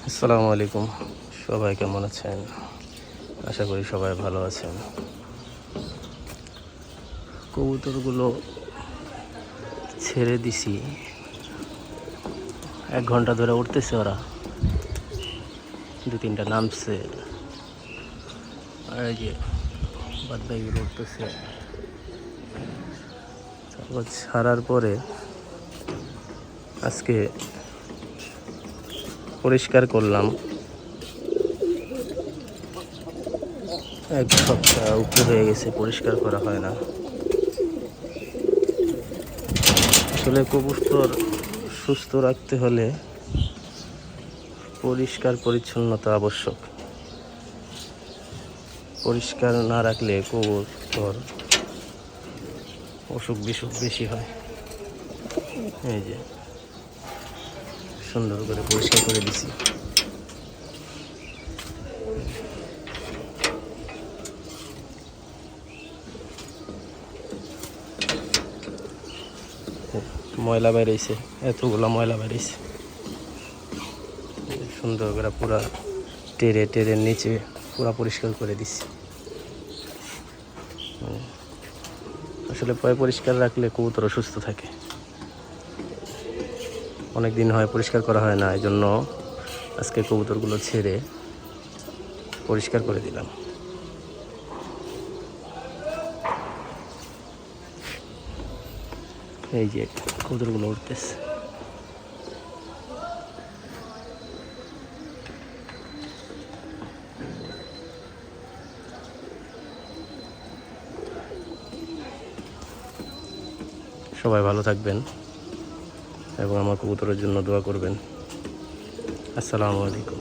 আসসালামু আলাইকুম। সবাই কেমন আছেন? আশা করি সবাই ভালো আছেন। কবুতরগুলো ছেড়ে দিছি, 1 ঘন্টা ধরে উঠতেছে। ওরা 2-3টা নামছে, আর এই যে বাদ বাকিগুলো উঠতেছে। তারপর ছাড়ার পরে আজকে পরিষ্কার করলাম। 1 সপ্তাহ উপরে হয়ে গেছে, পরিষ্কার করা হয় না। আসলে কবুতর সুস্থ রাখতে হলে পরিষ্কার পরিচ্ছন্নতা আবশ্যক। পরিষ্কার না রাখলে কবুতর অসুখ বিসুখ বেশি হয়। এই যে সুন্দর করে পরিষ্কার করে দিছি। ময়লা বেরিয়েছে, এতগুলো ময়লা বেরিয়েছে। সুন্দর করে পুরা টেরে নিচে পুরা পরিষ্কার করে দিছি। আসলে পয় পরিষ্কার রাখলে কবুতর সুস্থ থাকে। অনেক দিন হয় পরিষ্কার করা হয় না, এই জন্য আজকে কবুতরগুলো ছেড়ে পরিষ্কার করে দিলাম। এই যে কবুতরগুলো উঠতেছে। সবাই ভালো থাকবেন এবং আমার কবুতরের জন্য দোয়া করবেন। আসসালামু আলাইকুম।